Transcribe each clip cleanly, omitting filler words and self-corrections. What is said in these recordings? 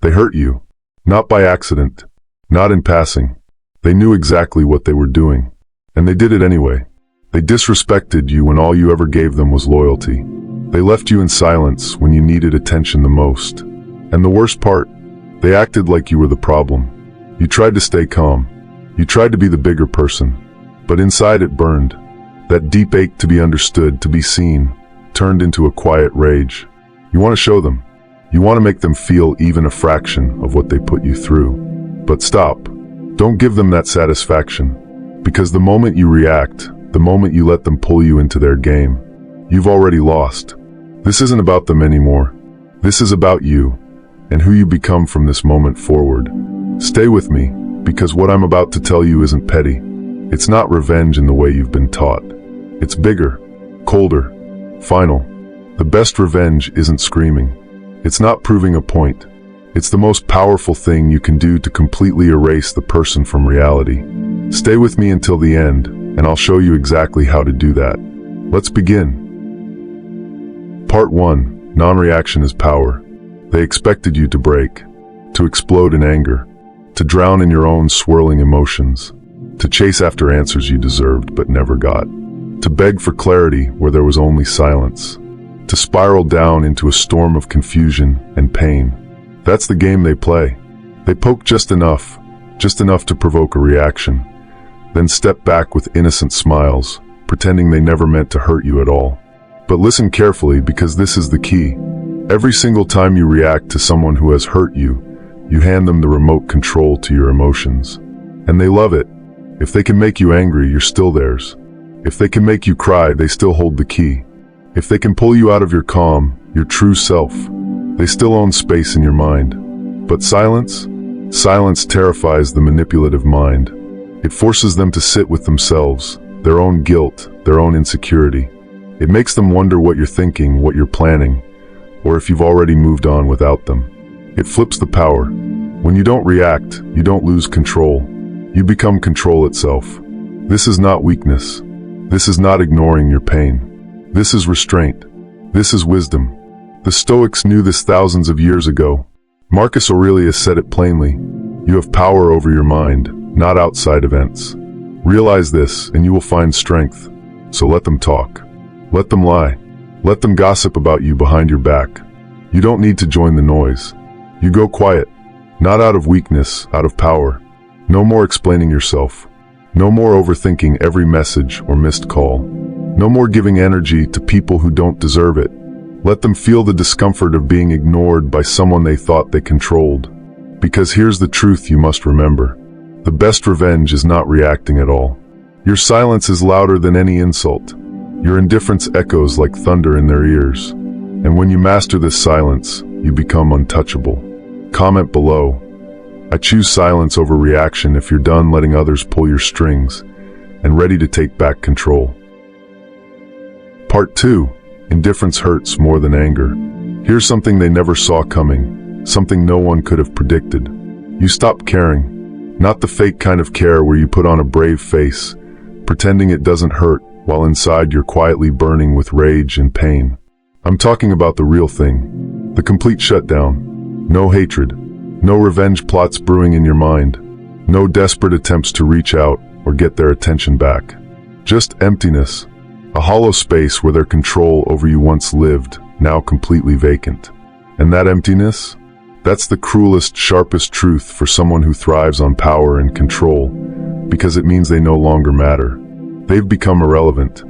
They hurt you. Not by accident. Not in passing. They knew exactly what they were doing. And they did it anyway. They disrespected you when all you ever gave them was loyalty. They left you in silence when you needed attention the most. And the worst part, they acted like you were the problem. You tried to stay calm. You tried to be the bigger person. But inside it burned. That deep ache to be understood, to be seen, turned into a quiet rage. You want to show them. You want to make them feel even a fraction of what they put you through. But stop. Don't give them that satisfaction. Because the moment you react, the moment you let them pull you into their game, you've already lost. This isn't about them anymore. This is about you, and who you become from this moment forward. Stay with me, because what I'm about to tell you isn't petty. It's not revenge in the way you've been taught. It's bigger, colder, final. The best revenge isn't screaming. It's not proving a point. It's the most powerful thing you can do to completely erase the person from reality. Stay with me until the end, and I'll show you exactly how to do that. Let's begin. Part 1. Non-reaction is power. They expected you to break, to explode in anger, to drown in your own swirling emotions, to chase after answers you deserved but never got, to beg for clarity where there was only silence, to spiral down into a storm of confusion and pain. That's the game they play. They poke just enough to provoke a reaction, then step back with innocent smiles, pretending they never meant to hurt you at all. But listen carefully, because this is the key. Every single time you react to someone who has hurt you, you hand them the remote control to your emotions. And they love it. If they can make you angry, you're still theirs. If they can make you cry, they still hold the key. If they can pull you out of your calm, your true self, they still own space in your mind. But silence? Silence terrifies the manipulative mind. It forces them to sit with themselves, their own guilt, their own insecurity. It makes them wonder what you're thinking, what you're planning, or if you've already moved on without them. It flips the power. When you don't react, you don't lose control. You become control itself. This is not weakness. This is not ignoring your pain. This is restraint. This is wisdom. The Stoics knew this thousands of years ago. Marcus Aurelius said it plainly. You have power over your mind, not outside events. Realize this, and you will find strength. So let them talk. Let them lie. Let them gossip about you behind your back. You don't need to join the noise. You go quiet, not out of weakness, out of power. No more explaining yourself. No more overthinking every message or missed call. No more giving energy to people who don't deserve it. Let them feel the discomfort of being ignored by someone they thought they controlled. Because here's the truth you must remember. The best revenge is not reacting at all. Your silence is louder than any insult. Your indifference echoes like thunder in their ears. And when you master this silence, you become untouchable. Comment below. I choose silence over reaction if you're done letting others pull your strings and ready to take back control. Part 2. Indifference hurts more than anger. Here's something they never saw coming, something no one could have predicted. You stop caring. Not the fake kind of care where you put on a brave face, pretending it doesn't hurt, while inside you're quietly burning with rage and pain. I'm talking about the real thing. The complete shutdown. No hatred. No revenge plots brewing in your mind. No desperate attempts to reach out or get their attention back. Just emptiness. A hollow space where their control over you once lived, now completely vacant. And that emptiness? That's the cruelest, sharpest truth for someone who thrives on power and control, because it means they no longer matter. They've become irrelevant.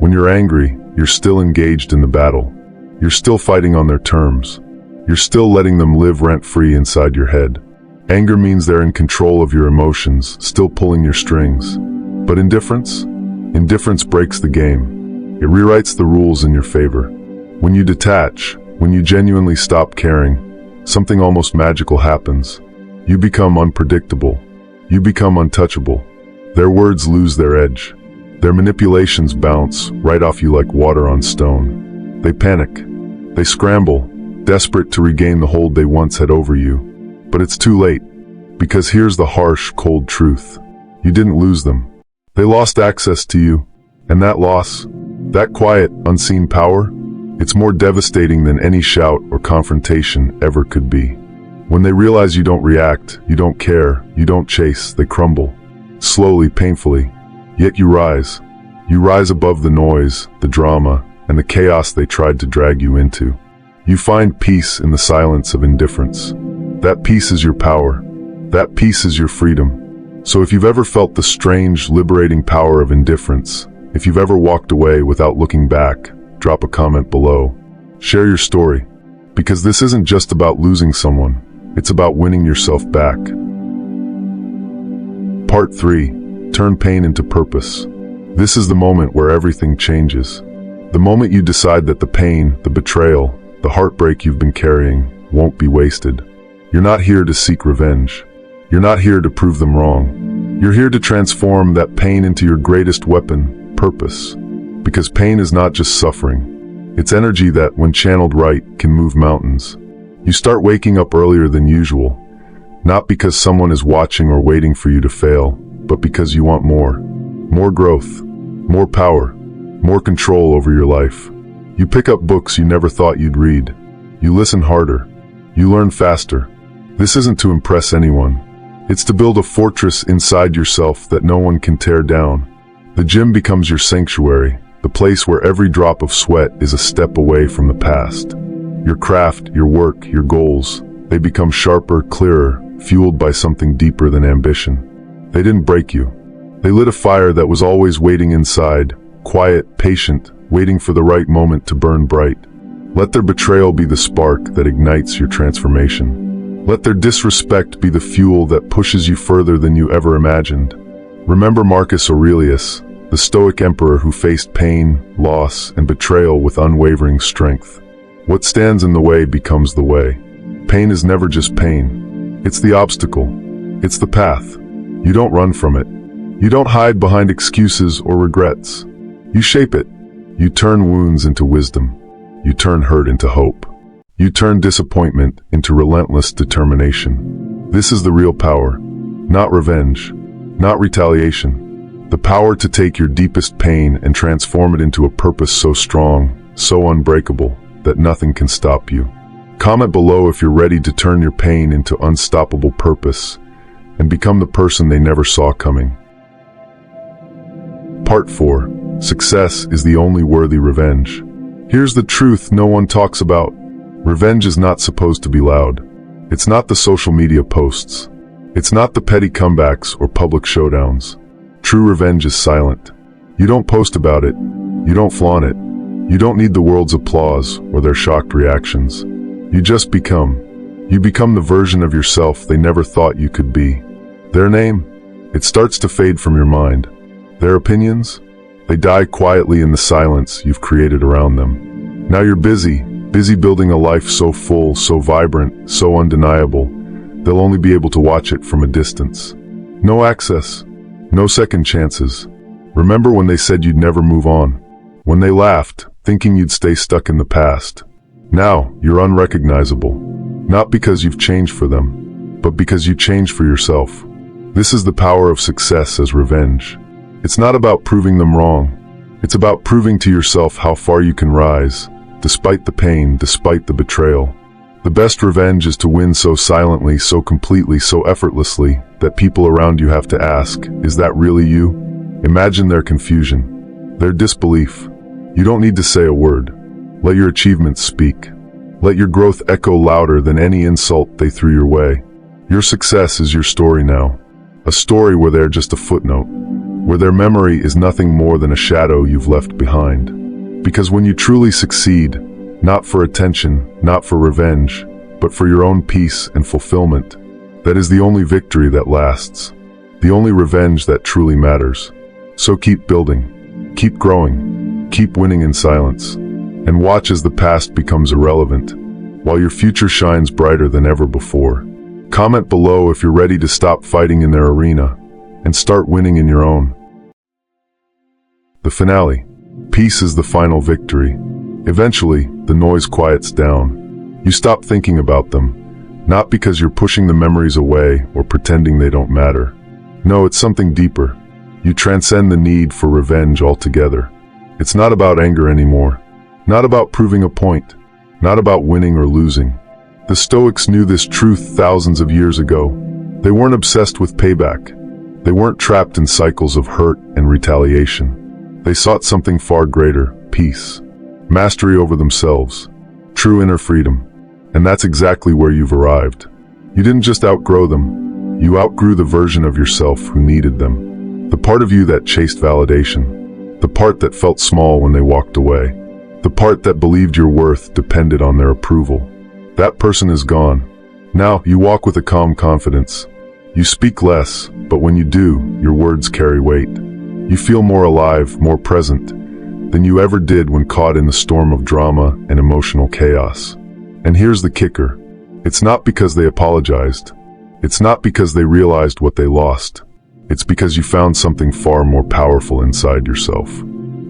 When you're angry, you're still engaged in the battle. You're still fighting on their terms. You're still letting them live rent-free inside your head. Anger means they're in control of your emotions, still pulling your strings. But indifference? Indifference breaks the game. It rewrites the rules in your favor. When you detach, when you genuinely stop caring, something almost magical happens. You become unpredictable. You become untouchable. Their words lose their edge. Their manipulations bounce right off you like water on stone. They panic. They scramble, desperate to regain the hold they once had over you. But it's too late, because here's the harsh, cold truth. You didn't lose them. They lost access to you, and that loss, that quiet, unseen power, it's more devastating than any shout or confrontation ever could be. When they realize you don't react, you don't care, you don't chase, they crumble. Slowly, painfully. Yet you rise. You rise above the noise, the drama, and the chaos they tried to drag you into. You find peace in the silence of indifference. That peace is your power. That peace is your freedom. So if you've ever felt the strange, liberating power of indifference, if you've ever walked away without looking back, drop a comment below. Share your story. Because this isn't just about losing someone. It's about winning yourself back. Part 3. Turn pain into purpose. This is the moment where everything changes. The moment you decide that the pain, the betrayal, the heartbreak you've been carrying won't be wasted. You're not here to seek revenge. You're not here to prove them wrong. You're here to transform that pain into your greatest weapon, purpose. Because pain is not just suffering. It's energy that, when channeled right, can move mountains. You start waking up earlier than usual, not because someone is watching or waiting for you to fail, but because you want more. More growth, more power, more control over your life. You pick up books you never thought you'd read. You listen harder. You learn faster. This isn't to impress anyone. It's to build a fortress inside yourself that no one can tear down. The gym becomes your sanctuary, the place where every drop of sweat is a step away from the past. Your craft, your work, your goals, they become sharper, clearer, fueled by something deeper than ambition. They didn't break you. They lit a fire that was always waiting inside, quiet, patient, waiting for the right moment to burn bright. Let their betrayal be the spark that ignites your transformation. Let their disrespect be the fuel that pushes you further than you ever imagined. Remember Marcus Aurelius, the Stoic emperor who faced pain, loss, and betrayal with unwavering strength. What stands in the way becomes the way. Pain is never just pain. It's the obstacle. It's the path. You don't run from it. You don't hide behind excuses or regrets. You shape it. You turn wounds into wisdom. You turn hurt into hope. You turn disappointment into relentless determination. This is the real power. Not revenge. Not retaliation. The power to take your deepest pain and transform it into a purpose so strong, so unbreakable, that nothing can stop you. Comment below if you're ready to turn your pain into unstoppable purpose and become the person they never saw coming. Part 4. Success is the only worthy revenge. Here's the truth no one talks about. Revenge is not supposed to be loud. It's not the social media posts. It's not the petty comebacks or public showdowns. True revenge is silent. You don't post about it. You don't flaunt it. You don't need the world's applause or their shocked reactions. You just become. You become the version of yourself they never thought you could be. Their name? It starts to fade from your mind. Their opinions? They die quietly in the silence you've created around them. Now you're busy building a life so full, so vibrant, so undeniable, they'll only be able to watch it from a distance. No access. No second chances. Remember when they said you'd never move on? When they laughed, thinking you'd stay stuck in the past. Now, you're unrecognizable. Not because you've changed for them, but because you changed for yourself. This is the power of success as revenge. It's not about proving them wrong. It's about proving to yourself how far you can rise, despite the pain, despite the betrayal. The best revenge is to win so silently, so completely, so effortlessly, that people around you have to ask, is that really you? Imagine their confusion, their disbelief. You don't need to say a word. Let your achievements speak. Let your growth echo louder than any insult they threw your way. Your success is your story now. A story where they're just a footnote, where their memory is nothing more than a shadow you've left behind. Because when you truly succeed, not for attention, not for revenge, but for your own peace and fulfillment, that is the only victory that lasts, the only revenge that truly matters. So keep building, keep growing, keep winning in silence, and watch as the past becomes irrelevant, while your future shines brighter than ever before. Comment below if you're ready to stop fighting in their arena and start winning in your own. The finale. Peace is the final victory. Eventually, the noise quiets down. You stop thinking about them, not because you're pushing the memories away or pretending they don't matter. No, it's something deeper. You transcend the need for revenge altogether. It's not about anger anymore, not about proving a point, not about winning or losing. The Stoics knew this truth thousands of years ago. They weren't obsessed with payback. They weren't trapped in cycles of hurt and retaliation. They sought something far greater: peace, mastery over themselves, true inner freedom. And that's exactly where you've arrived. You didn't just outgrow them. You outgrew the version of yourself who needed them. The part of you that chased validation. The part that felt small when they walked away. The part that believed your worth depended on their approval. That person is gone. Now you walk with a calm confidence. You speak less, but when you do, your words carry weight. You feel more alive, more present than you ever did when caught in the storm of drama and emotional chaos. And here's the kicker. It's not because they apologized. It's not because they realized what they lost. It's because you found something far more powerful inside yourself.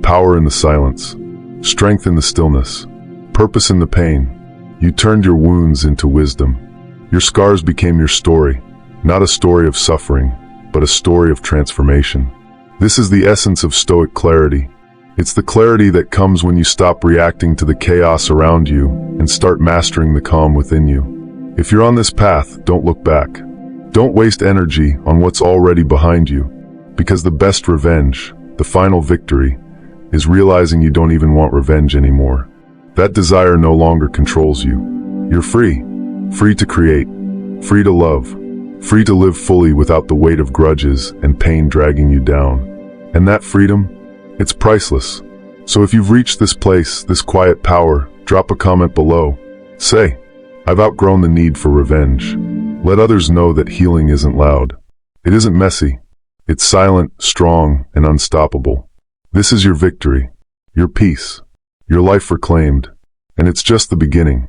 Power in the silence. Strength in the stillness. Purpose in the pain. You turned your wounds into wisdom. Your scars became your story. Not a story of suffering, but a story of transformation. This is the essence of Stoic clarity. It's the clarity that comes when you stop reacting to the chaos around you and start mastering the calm within you. If you're on this path, don't look back. Don't waste energy on what's already behind you, because the best revenge, the final victory, is realizing you don't even want revenge anymore. That desire no longer controls you. You're free. Free to create. Free to love. Free to live fully without the weight of grudges and pain dragging you down. And that freedom, it's priceless. So if you've reached this place, this quiet power, drop a comment below. Say, I've outgrown the need for revenge. Let others know that healing isn't loud. It isn't messy. It's silent, strong, and unstoppable. This is your victory, your peace, your life reclaimed, and it's just the beginning.